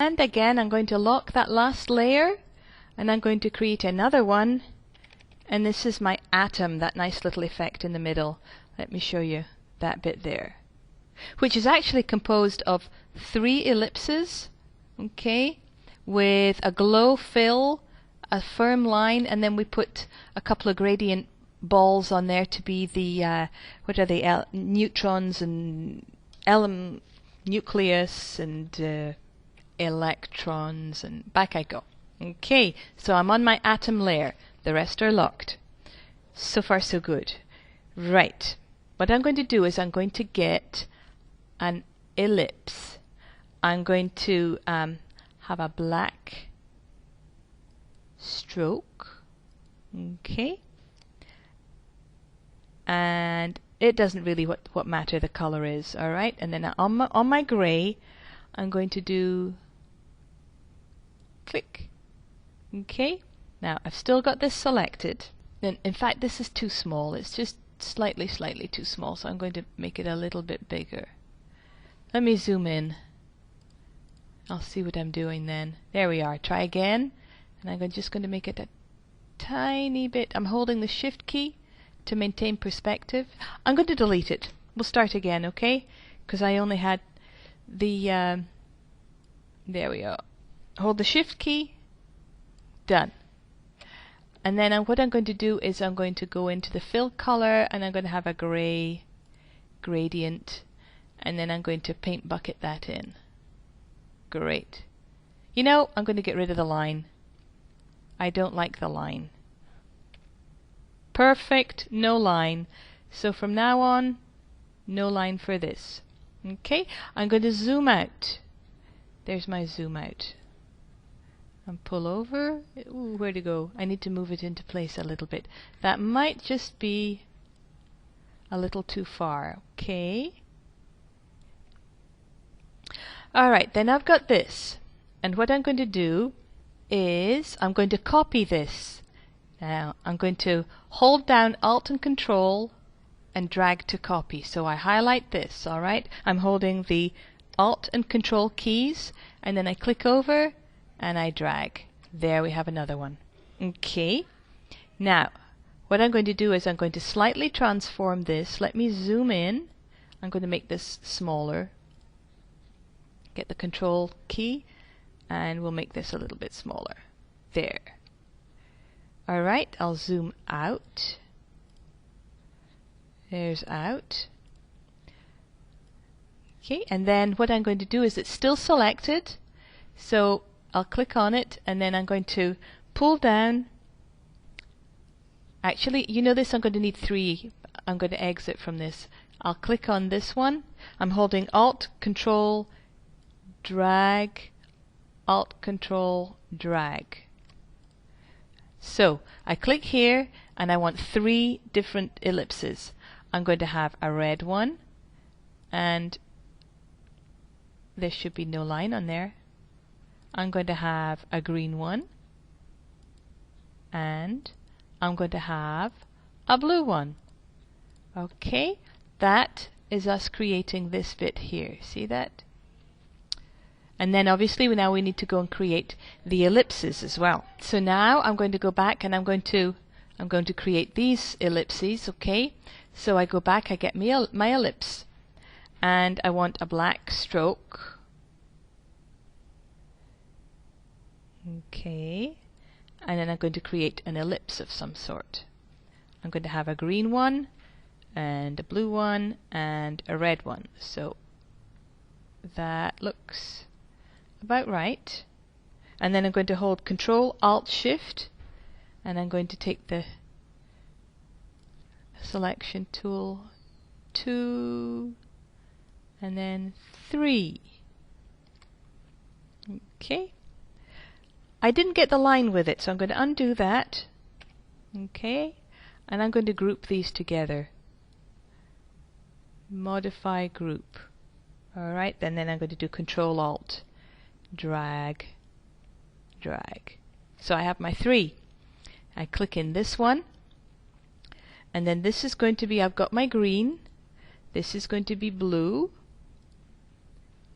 And again, I'm going to lock that last layer, and I'm going to create another one. And this is my atom, that nice little effect in the middle. Let me show you that bit there, which is actually composed of 3 ellipses, okay, with a glow fill, a firm line, and then we put a couple of gradient balls on there to be the what are they, neutrons and nucleus and electrons, and back I go. Okay, so I'm on my atom layer. The rest are locked. So far so good. Right, what I'm going to do is I'm going to get an ellipse. I'm going to have a black stroke, okay, and it doesn't really what matter the color is, all right. And then on my gray, I'm going to do click. Okay, now I've still got this selected. And in fact, this is too small. It's just slightly too small, so I'm going to make it a little bit bigger. Let me zoom in. I'll see what I'm doing then. There we are. Try again, and I'm just going to make it a tiny bit. I'm holding the shift key to maintain perspective. I'm going to delete it. We'll start again, okay? Because I only had the there we go. Hold the shift key. Done. And then what I'm going to do is I'm going to go into the fill color, and I'm going to have a gray gradient, and then I'm going to paint bucket that in. Great. You know, I'm going to get rid of the line. I don't like the line. Perfect, no line. So from now on, no line for this. Okay, I'm going to zoom out. There's my zoom out. And pull over. Ooh, where to go? I need to move it into place a little bit. That might just be a little too far. Okay. Alright, then I've got this. And what I'm going to do is I'm going to copy this. Now I'm going to hold down Alt and Control and drag to copy. So I highlight this, alright? I'm holding the Alt and Control keys, and then I click over and I drag. There we have another one. Okay. Now, what I'm going to do is I'm going to slightly transform this. Let me zoom in. I'm going to make this smaller. Get the Control key, and we'll make this a little bit smaller. There. Alright, I'll zoom out. There's out. Okay, and then what I'm going to do is it's still selected, so I'll click on it, and then I'm going to pull down. Actually, you know this, I'm going to need 3. I'm going to exit from this. I'll click on this one. I'm holding Alt, Control, drag, Alt, Control, drag. So I click here, and I want 3 different ellipses. I'm going to have a red one, and there should be no line on there. I'm going to have a green one, and I'm going to have a blue one. Okay, that is us creating this bit here. See that? And then obviously now we need to go and create the ellipses as well. So now I'm going to go back, and I'm going to create these ellipses. Okay, so I go back, I get my ellipse, and I want a black stroke. Okay, and then I'm going to create an ellipse of some sort. I'm going to have a green one, and a blue one, and a red one. So that looks about right. And then I'm going to hold Control, Alt, Shift, and I'm going to take the selection tool, 2, and then 3. Okay. I didn't get the line with it, so I'm going to undo that. Okay, and I'm going to group these together. Modify group. Alright, then I'm going to do Control Alt, drag, drag. So I have my 3. I click in this one, and then this is going to be, I've got my green, this is going to be blue,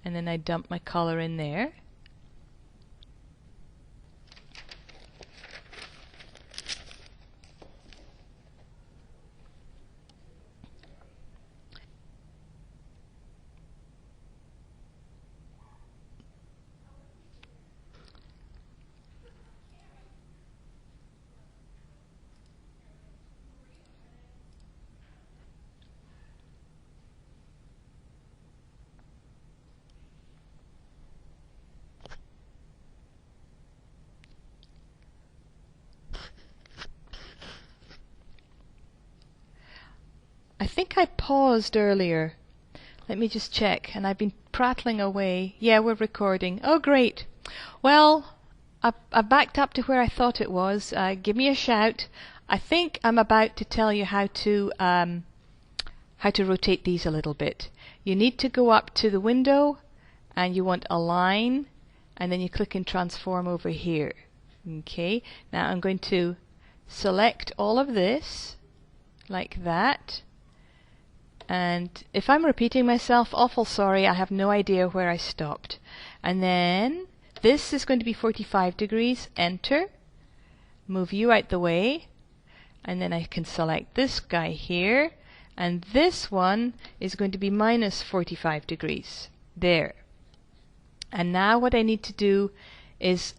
and then I dump my color in there. think I paused earlier. Let me just check. And I've been prattling away. Yeah, we're recording. Oh, great. Well, I backed up to where I thought it was. Give me a shout. I think I'm about to tell you how to rotate these a little bit. You need to go up to the window and you want align, and then you click in transform over here. Okay, now I'm going to select all of this like that, and if I'm repeating myself, awful sorry, I have no idea where I stopped. And then this is going to be 45 degrees, enter, move you out the way, and then I can select this guy here, and this one is going to be minus 45 degrees. There. And now what I need to do is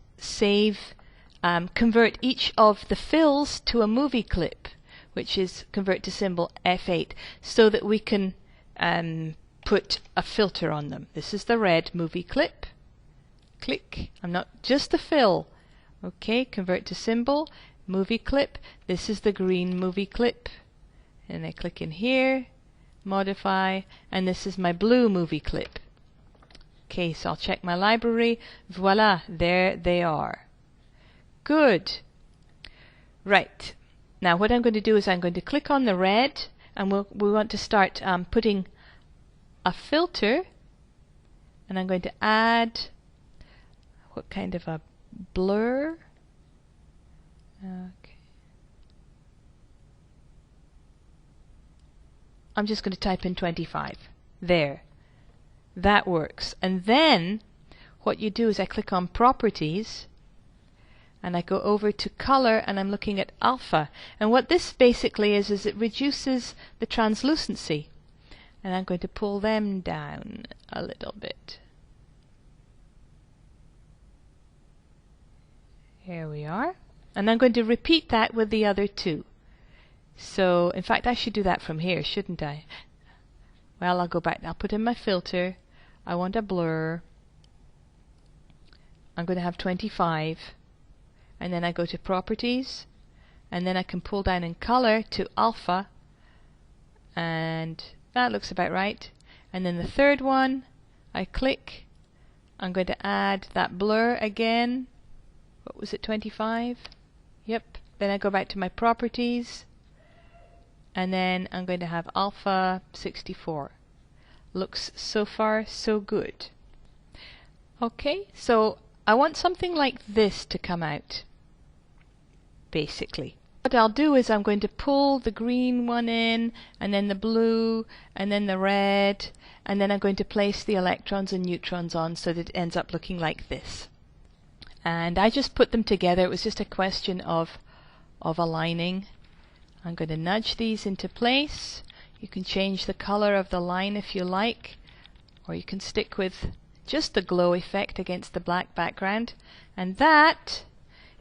convert each of the fills to a movie clip, which is convert to symbol F8, so that we can put a filter on them. This is the red movie clip. Click. I'm not just the fill. Okay, convert to symbol, movie clip. This is the green movie clip. And I click in here, modify, and this is my blue movie clip. Okay, so I'll check my library. Voila, there they are. Good. Right. Now what I'm going to do is I'm going to click on the red, and we want to start putting a filter, and I'm going to add what kind of a blur? Okay. I'm just going to type in 25. There. That works. And then what you do is I click on properties and I go over to color and I'm looking at alpha. And what this basically is it reduces the translucency. And I'm going to pull them down a little bit. Here we are. And I'm going to repeat that with the other two. So, in fact, I should do that from here, shouldn't I? Well, I'll go back. I'll put in my filter. I want a blur. I'm going to have 25. And then I go to properties. And then I can pull down in color to alpha. And that looks about right. And then the third one, I click. I'm going to add that blur again. What was it, 25? Yep. Then I go back to my properties. And then I'm going to have alpha 64. Looks so far so good. Okay, so I want something like this to come out, basically. What I'll do is I'm going to pull the green one in, and then the blue, and then the red, and then I'm going to place the electrons and neutrons on so that it ends up looking like this. And I just put them together. It was just a question of aligning. I'm going to nudge these into place. You can change the color of the line if you like, or you can stick with just the glow effect against the black background. And that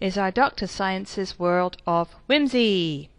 is our Dr. Science's World of Whimsy.